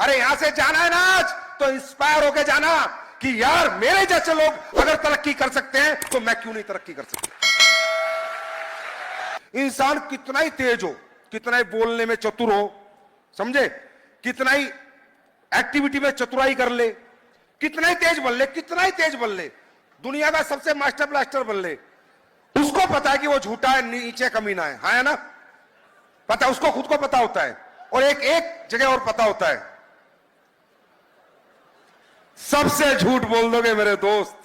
अरे यहां से जाना है ना आज तो इंस्पायर होके जाना कि यार मेरे जैसे लोग अगर तरक्की कर सकते हैं तो मैं क्यों नहीं तरक्की कर सकता। इंसान कितना ही तेज हो, कितना ही बोलने में चतुर हो, समझे, कितना ही एक्टिविटी में चतुराई कर ले, कितना ही तेज बन ले, कितना ही तेज बन ले, दुनिया का सबसे मास्टर ब्लास्टर बन ले, उसको पता है कि वो झूठा है, नीचे कमीना है ना, पता, उसको खुद को पता होता है। और एक एक जगह और पता होता है, सबसे झूठ बोल दोगे मेरे दोस्त,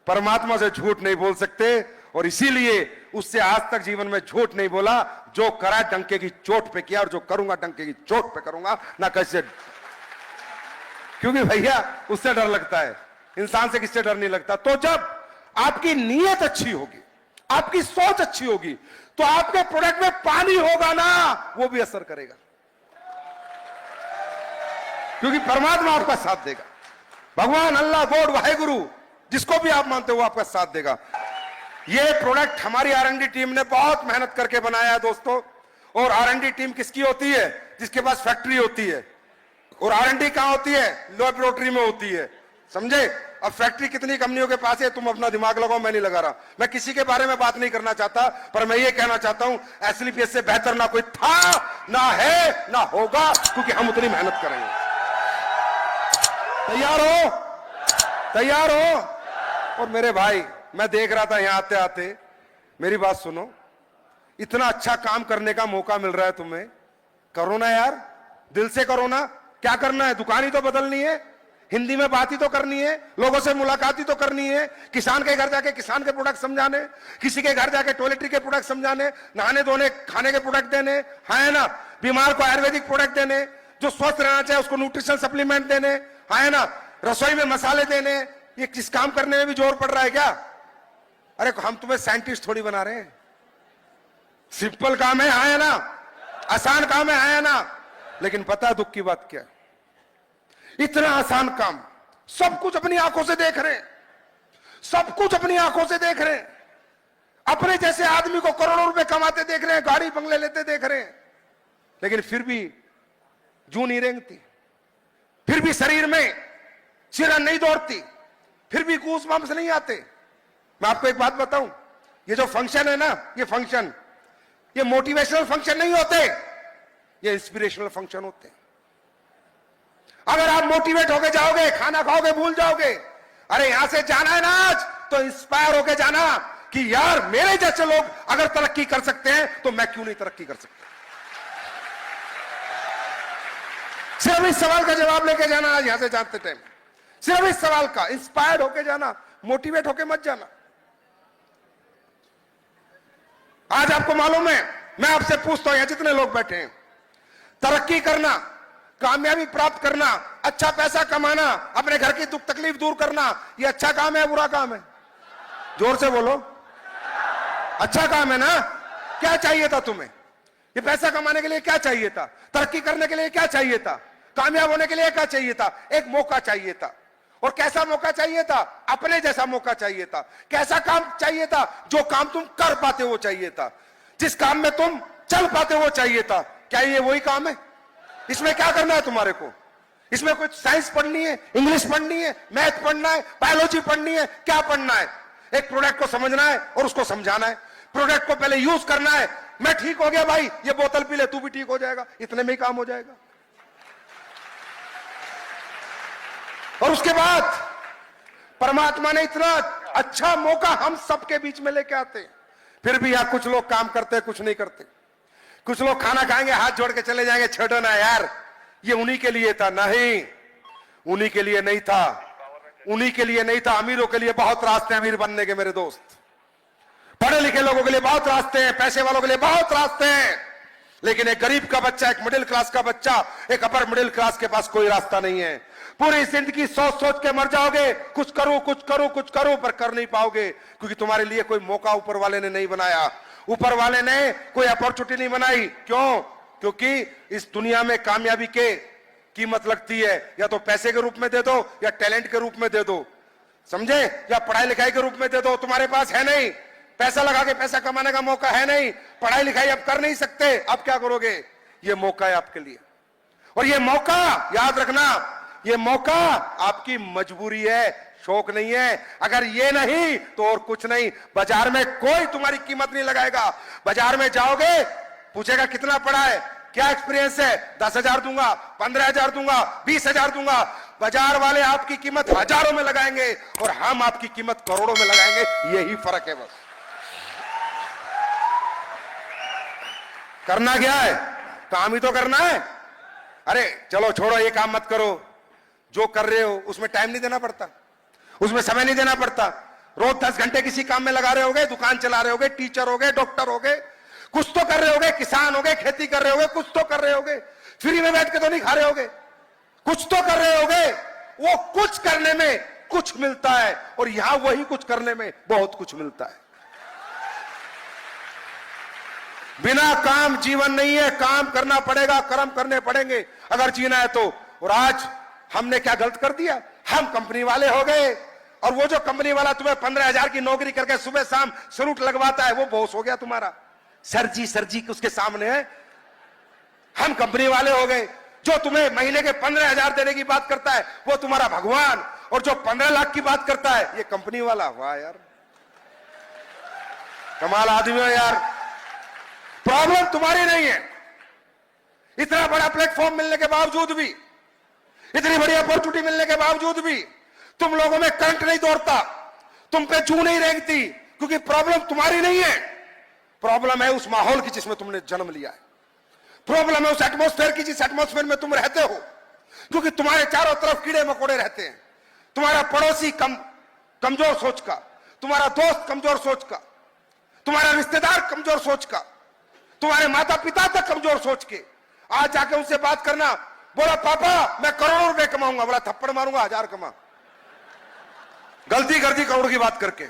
परमात्मा से झूठ नहीं बोल सकते। और इसीलिए उससे आज तक जीवन में झूठ नहीं बोला। जो करा डंके की चोट पे किया और जो करूंगा डंके की चोट पे करूंगा ना, कैसे, क्योंकि भैया उससे डर लगता है, इंसान से किससे डर नहीं लगता। तो जब आपकी नीयत अच्छी होगी, आपकी सोच अच्छी होगी, तो आपके प्रोडक्ट में पानी होगा ना, वो भी असर करेगा, क्योंकि परमात्मा आपका साथ देगा। भगवान, अल्लाह, गॉड, वाहेगुरु, जिसको भी आप मानते हो आपका साथ देगा। ये प्रोडक्ट हमारी R&D टीम ने बहुत मेहनत करके बनाया है दोस्तों। और R&D टीम किसकी होती है? जिसके पास फैक्ट्री होती है। और R&D कहां होती है? लैबोरेटरी में होती है, समझे। अब फैक्ट्री कितनी कंपनियों के पास है, तुम अपना दिमाग लगाओ, मैं नहीं लगा रहा। मैं किसी के बारे में बात नहीं करना चाहता, पर मैं ये कहना चाहता हूं SLPS से बेहतर ना कोई था, ना है, ना होगा, क्योंकि हम उतनी मेहनत करेंगे। तैयार हो? तैयार हो? और मेरे भाई, मैं देख रहा था यहां आते आते, मेरी बात सुनो, इतना अच्छा काम करने का मौका मिल रहा है तुम्हें, करो ना यार, दिल से करो ना। क्या करना है? दुकान ही तो बदलनी है, हिंदी में बात ही तो करनी है, लोगों से मुलाकात ही तो करनी है, किसान के घर जाके किसान के प्रोडक्ट समझाने, किसी के घर जाके टॉयलेटरी के प्रोडक्ट समझाने, नहाने धोने खाने के प्रोडक्ट देने, है ना, बीमार को आयुर्वेदिक प्रोडक्ट देने, जो स्वस्थ रहना चाहे उसको न्यूट्रिशनल सप्लीमेंट देने, है ना, रसोई में मसाले देने। ये किस काम करने में भी जोर पड़ रहा है क्या? अरे हम तुम्हें साइंटिस्ट थोड़ी बना रहे हैं, सिंपल काम है ना, आसान काम है ना। लेकिन पता है दुख की बात क्या? इतना आसान काम, सब कुछ अपनी आंखों से देख रहे हैं, सब कुछ अपनी आंखों से देख रहे हैं, अपने जैसे आदमी को करोड़ों रुपए कमाते देख रहे हैं, गाड़ी बंगले लेते देख रहे हैं, लेकिन फिर भी जूं नहीं रेंगती, फिर भी शरीर में चिरन नहीं दौड़ती, फिर भी गूज़बम्प्स नहीं आते। मैं आपको एक बात बताऊं, ये जो फंक्शन है ना, ये फंक्शन, ये मोटिवेशनल फंक्शन नहीं होते, ये इंस्पिरेशनल फंक्शन होते हैं। अगर आप मोटिवेट होके जाओगे, खाना खाओगे भूल जाओगे। अरे यहां से जाना है ना आज तो इंस्पायर होके जाना कि यार मेरे जैसे लोग अगर तरक्की कर सकते हैं तो मैं क्यों नहीं तरक्की कर सकता। सिर्फ इस सवाल का जवाब लेके जाना आज यहां से जाते टाइम, सिर्फ इस सवाल का, इंस्पायर्ड होके जाना, मोटिवेट होके मत जाना। आज आपको मालूम है, मैं आपसे पूछता हूं, यहां जितने लोग बैठे हैं, तरक्की करना, कामयाबी प्राप्त करना, अच्छा पैसा कमाना, अपने घर की दुख तकलीफ दूर करना, ये अच्छा काम है बुरा काम है? जोर से बोलो, अच्छा काम है ना। क्या चाहिए था तुम्हें? ये पैसा कमाने के लिए क्या चाहिए था? तरक्की करने के लिए क्या चाहिए था? कामयाब होने के लिए क्या चाहिए था? एक मौका चाहिए था। और कैसा मौका चाहिए था? अपने जैसा मौका चाहिए था। कैसा काम चाहिए था? जो काम तुम कर पाते वो चाहिए था, जिस काम में तुम चल पाते वो चाहिए था। क्या ये वही काम है? इसमें क्या करना है तुम्हारे को? इसमें कुछ साइंस पढ़नी है, इंग्लिश पढ़नी है, मैथ पढ़ना है, बायोलॉजी पढ़नी है, क्या पढ़ना है? एक प्रोडक्ट को समझना है और उसको समझाना है। प्रोडक्ट को पहले यूज करना है। मैं ठीक हो गया भाई, ये बोतल पी ले, तू भी ठीक हो जाएगा, इतने में ही काम हो जाएगा। और उसके बाद परमात्मा ने इतना अच्छा मौका हम सबके बीच में लेके आते हैं, फिर भी यहां कुछ लोग काम करते हैं, कुछ नहीं करते। कुछ लोग खाना खाएंगे, हाथ जोड़ के चले जाएंगे, छोड़ो ना यार, ये उन्हीं के लिए था। नहीं, उन्हीं के लिए नहीं था, उन्हीं के लिए नहीं था। अमीरों के लिए बहुत रास्ते हैं अमीर बनने के मेरे दोस्त, पढ़े लिखे लोगों के लिए बहुत रास्ते हैं, पैसे वालों के लिए बहुत रास्ते हैं, लेकिन एक गरीब का बच्चा, एक मिडिल क्लास का बच्चा, एक अपर मिडिल क्लास के पास कोई रास्ता नहीं है। पूरी जिंदगी सोच सोच के मर जाओगे, कुछ करूं कुछ करूं कुछ करूं, पर कर नहीं पाओगे, क्योंकि तुम्हारे लिए कोई मौका ऊपर वाले ने नहीं बनाया, ऊपर वाले ने कोई अपॉर्चुनिटी नहीं बनाई। क्यों? क्योंकि इस दुनिया में कामयाबी के कीमत लगती है, या तो पैसे के रूप में दे दो या टैलेंट के रूप में दे दो, समझे, या पढ़ाई लिखाई के रूप में दे दो। तुम्हारे पास है नहीं, पैसा लगा के पैसा कमाने का मौका है नहीं, पढ़ाई लिखाई अब कर नहीं सकते, अब क्या करोगे? ये मौका है आपके लिए। और ये मौका याद रखना, ये मौका आपकी मजबूरी है, शौक नहीं है। अगर ये नहीं तो और कुछ नहीं। बाजार में कोई तुम्हारी कीमत नहीं लगाएगा। बाजार में जाओगे, पूछेगा कितना पड़ा है, क्या एक्सपीरियंस है, 10,000 दूंगा, 15,000 दूंगा, 20,000 दूंगा। बाजार वाले आपकी कीमत हजारों में लगाएंगे और हम आपकी कीमत करोड़ों में लगाएंगे। यही फर्क है बस। करना क्या है, काम ही तो करना है। अरे चलो छोड़ो, ये काम मत करो, जो कर रहे हो उसमें टाइम नहीं देना पड़ता, उसमें समय नहीं देना पड़ता। रोज 10 घंटे किसी काम में लगा रहे होगे, दुकान चला रहे होगे, टीचर होगे, डॉक्टर होगे, कुछ तो कर रहे होगे, किसान होगे, खेती कर रहे होगे, कुछ तो कर रहे होगे। फ्री में बैठ के तो नहीं खा रहे होगे, कुछ तो कर रहे होगे। वो कुछ करने में कुछ मिलता है और यहां वही कुछ करने में बहुत कुछ मिलता है। बिना काम जीवन नहीं है, काम करना पड़ेगा, कर्म करने पड़ेंगे अगर जीना है तो। और आज हमने क्या गलत कर दिया, हम कंपनी वाले हो गए और वो जो कंपनी वाला तुम्हें 15,000 की नौकरी करके सुबह शाम सलूट लगवाता है, वो बॉस हो गया तुम्हारा। सर जी उसके सामने है। हम कंपनी वाले हो गए। जो तुम्हें महीने के 15,000 देने की बात करता है वो तुम्हारा भगवान, और जो 15 लाख की बात करता है ये कंपनी वाला। वाह यार, कमाल आदमी हो यार। प्रॉब्लम तुम्हारी नहीं है। इतना बड़ा प्लेटफॉर्म मिलने के बावजूद भी, इतनी बड़ी अपॉर्चुनिटी मिलने के बावजूद भी तुम लोगों में करंट नहीं दौड़ता, तुम पे जू नहीं रेंगती, क्योंकि प्रॉब्लम तुम्हारी नहीं है। प्रॉब्लम है उस माहौल की जिसमें तुमने जन्म लिया है। प्रॉब्लम है उस एटमॉस्फेयर की जिस एटमॉस्फेयर में तुम रहते हो, क्योंकि तुम्हारे चारों तरफ कीड़े मकोड़े रहते हैं। तुम्हारा पड़ोसी कमजोर सोच का, तुम्हारा दोस्त कमजोर सोच का, तुम्हारा रिश्तेदार कमजोर सोच का, तुम्हारे माता पिता तक कमजोर सोच के। आज जाके उनसे बात करना, बोला पापा मैं करोड़ों रुपए कमाऊंगा, बोला थप्पड़ मारूंगा, 1000 कमा। गलती कर दी करोड़ की बात करके।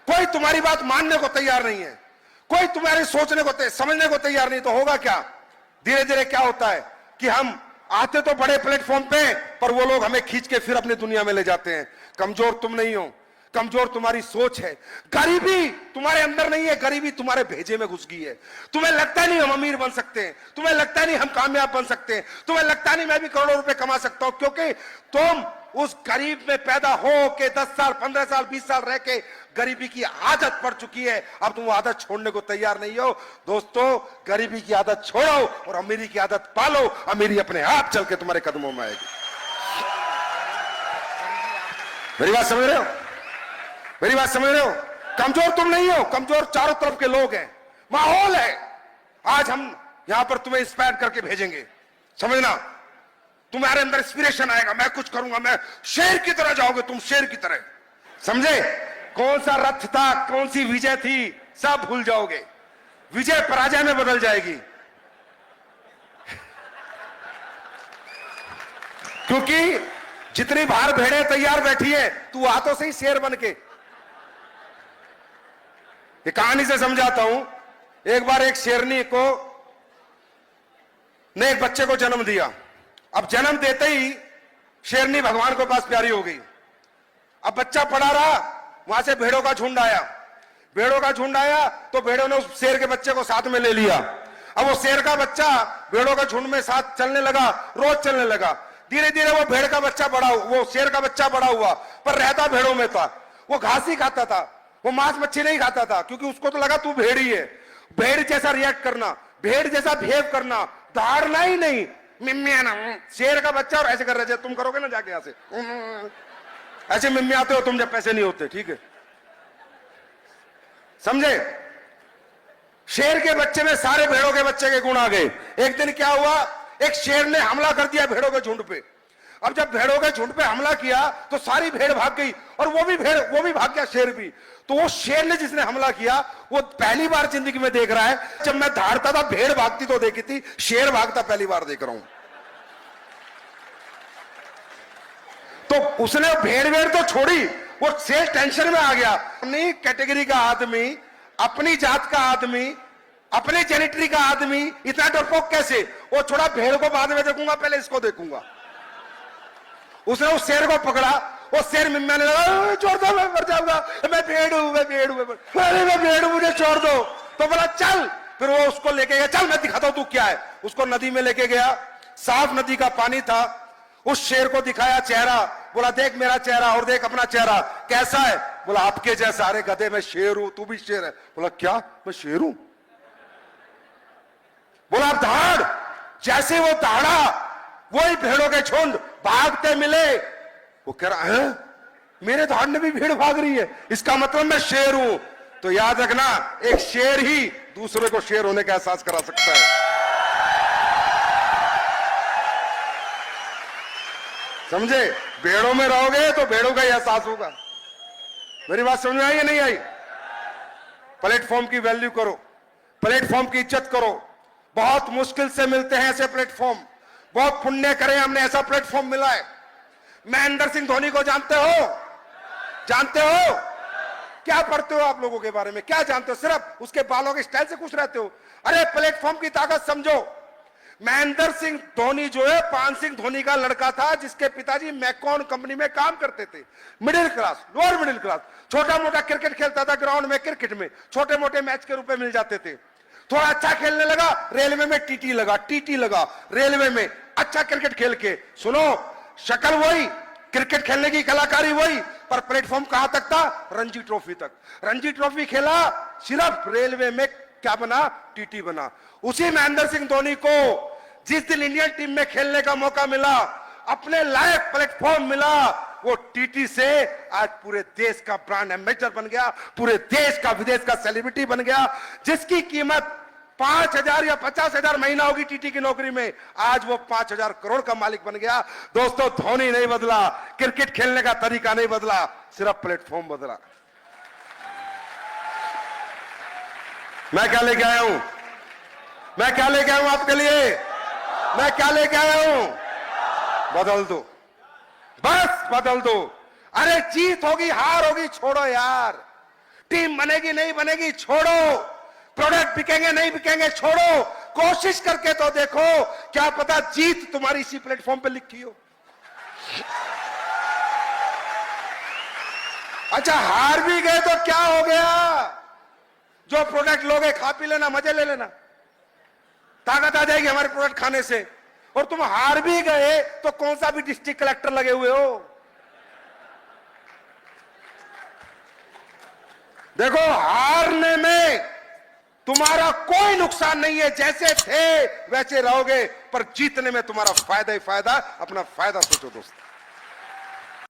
कोई तुम्हारी बात मानने को तैयार नहीं है, कोई तुम्हारे सोचने को समझने को तैयार नहीं। तो होगा क्या, धीरे धीरे क्या होता है कि हम आते तो बड़े प्लेटफॉर्म पे, पर वो लोग हमें खींच के फिर अपनी दुनिया में ले जाते हैं। कमजोर तुम नहीं हो, कमजोर तुम्हारी सोच है। गरीबी तुम्हारे अंदर नहीं है, गरीबी तुम्हारे भेजे में घुस गई है। तुम्हें लगता नहीं हम अमीर बन सकते हैं, तुम्हें लगता नहीं हम कामयाब बन सकते हैं, तुम्हें लगता नहीं मैं भी करोड़ों रुपए कमा सकता हूं, क्योंकि तुम उस गरीब में पैदा हो के 10 साल 15 साल 20 साल रह के गरीबी की आदत पड़ चुकी है। अब तुम वो आदत छोड़ने को तैयार नहीं हो। दोस्तों, गरीबी की आदत छोड़ो और अमीरी की आदत पालो। अमीरी अपने आप चल के तुम्हारे कदमों में आएगी। मेरी बात समझ रहे हो, मेरी बात समझ रहे हो? कमजोर तुम नहीं हो, कमजोर चारों तरफ के लोग हैं, माहौल है। आज हम यहां पर तुम्हें इंस्पायर करके भेजेंगे, समझना। तुम्हारे अंदर इंस्पिरेशन आएगा, मैं कुछ करूंगा, मैं शेर की तरह जाओगे तुम, शेर की तरह। समझे? कौन सा रथ था, कौन सी विजय थी, सब भूल जाओगे। विजय पराजय में बदल जाएगी, क्योंकि जितनी बाहर भेड़े तैयार बैठी है, तू हाथों से ही शेर बन के। ये कहानी से समझाता हूं। एक बार एक शेरनी को ने एक बच्चे को जन्म दिया। अब जन्म देते ही शेरनी भगवान को पास प्यारी हो गई। अब बच्चा पड़ा रहा, वहां से भेड़ों का झुंड आया। भेड़ों का झुंड आया तो भेड़ों ने उस शेर के बच्चे को साथ में ले लिया। अब वो शेर का बच्चा भेड़ों के झुंड में साथ चलने लगा, रोज चलने लगा। धीरे धीरे वो भेड़ का बच्चा बड़ा, वो शेर का बच्चा बड़ा हुआ, पर रहता भेड़ों में था। वो घास ही खाता था, वो मांस मच्छी नहीं खाता था, क्योंकि उसको तो लगा तू भेड़ ही है। भेड़ जैसा रिएक्ट करना, भेड़ जैसा बिहेव करना, दहाड़ना ही नहीं, मिम्मिया ना। शेर का बच्चा और ऐसे कर रहे थे, तुम करोगे ना जाके यहां से ऐसे मिम्मियाते हो तुम जब पैसे नहीं होते, ठीक है? समझे? शेर के बच्चे में सारे भेड़ों के बच्चे के गुण आ गए। एक दिन क्या हुआ, एक शेर ने हमला कर दिया भेड़ों के झुंड पे। अब जब भेड़ों के झुंड पे हमला किया तो सारी भेड़ भाग गई और वो भी भाग गया, शेर भी। तो वो शेर ने जिसने हमला किया, वो पहली बार जिंदगी में देख रहा है, जब मैं दहाड़ता था भेड़ भागती तो देखी थी, शेर भागता पहली बार देख रहा हूं। तो उसने भेड़ तो छोड़ी, वो शेर टेंशन में आ गया। अपनी कैटेगरी का आदमी, अपनी जात का आदमी, अपने जेनेटरी का आदमी इतना डरपोक कैसे? वो छोड़ा भेड़ को बाद में देखूंगा, पहले इसको देखूंगा। उसने उस शेर को पकड़ा, वो शेर मिम्माने लगा, छोड़ दो मैं मर जाऊंगा, मैं भेड़ हूं, मैं भेड़ हूं, अरे मैं भेड़ हूं, मुझे छोड़ दो। तो बोला चल, फिर वो उसको लेके गया, चल मैं दिखाता हूं तू क्या है। उसको नदी में लेके गया, साफ नदी का पानी था। उस शेर को दिखाया चेहरा, बोला देख मेरा चेहरा और देख अपना चेहरा कैसा है। बोला आपके जैसा। अरे गधे मैं शेर हूं, तू भी शेर है। बोला क्या मैं शेर हूं? बोला आप दहाड़। जैसे वो दहाड़ा वही भेड़ों के झुंड भागते मिले। वो कह रहा है मेरे दहाड़ने भी भीड़ भाग रही है, इसका मतलब मैं शेर हूं। तो याद रखना, एक शेर ही दूसरे को शेर होने का एहसास करा सकता है। समझे? भेड़ों में रहोगे तो भेड़ों का ही एहसास होगा। मेरी बात समझ में आई या नहीं आई? प्लेटफॉर्म की वैल्यू करो, प्लेटफॉर्म की इज्जत करो। बहुत मुश्किल से मिलते हैं ऐसे प्लेटफॉर्म, बहुत पुण्य करें हमने ऐसा प्लेटफॉर्म मिला है। महेंद्र सिंह धोनी को जानते हो? जानते हो? क्या पढ़ते हो आप लोगों के बारे में? क्या जानते हो? सिर्फ उसके बालों के स्टाइल से खुश रहते हो। अरे प्लेटफॉर्म की ताकत समझो। महेंद्र सिंह धोनी जो है पान सिंह धोनी का लड़का था, जिसके पिताजी मैकॉन कंपनी में काम करते थे। Middle class, lower middle class, छोटा मोटा क्रिकेट खेलता था ग्राउंड में। क्रिकेट में छोटे मोटे मैच के रुपए मिल जाते थे। थोड़ा अच्छा खेलने लगा, रेलवे में टीटी लगा, टीटी लगा रेलवे में। अच्छा क्रिकेट खेल के, सुनो, शक्ल वही, क्रिकेट खेलने की कलाकारी वही, पर प्लेटफॉर्म कहां तक था? रणजी ट्रॉफी तक। रणजी ट्रॉफी खेला, सिर्फ रेलवे में क्या बना? टीटी बना। उसी महेंद्र सिंह धोनी को जिस दिन इंडियन टीम में खेलने का मौका मिला, अपने लायक प्लेटफॉर्म मिला, वो टीटी से आज पूरे देश का ब्रांड एम्बेसडर बन गया, पूरे देश का विदेश का सेलिब्रिटी बन गया। जिसकी कीमत 5,000 या 50,000 महीना होगी टीटी की नौकरी में, आज वो 5,000 करोड़ का मालिक बन गया। दोस्तों, धोनी नहीं बदला, क्रिकेट खेलने का तरीका नहीं बदला, सिर्फ प्लेटफॉर्म बदला। मैं क्या लेके आया हूं? मैं क्या लेके आया हूं आपके लिए? मैं क्या लेके आया हूं? बदल दो, बस बदल दो। अरे जीत होगी हार होगी छोड़ो यार, टीम बनेगी नहीं बनेगी छोड़ो, प्रोडक्ट बिकेंगे नहीं बिकेंगे छोड़ो, कोशिश करके तो देखो, क्या पता जीत तुम्हारी इसी प्लेटफॉर्म पे लिखी हो। अच्छा हार भी गए तो क्या हो गया? जो प्रोडक्ट लोगे खा पी लेना, मजे ले लेना, ताकत आ जाएगी हमारे प्रोडक्ट खाने से। और तुम हार भी गए तो कौन सा भी डिस्ट्रिक्ट कलेक्टर लगे हुए हो। देखो हारने में तुम्हारा कोई नुकसान नहीं है, जैसे थे वैसे रहोगे, पर जीतने में तुम्हारा फायदा ही फायदा। अपना फायदा सोचो दोस्त।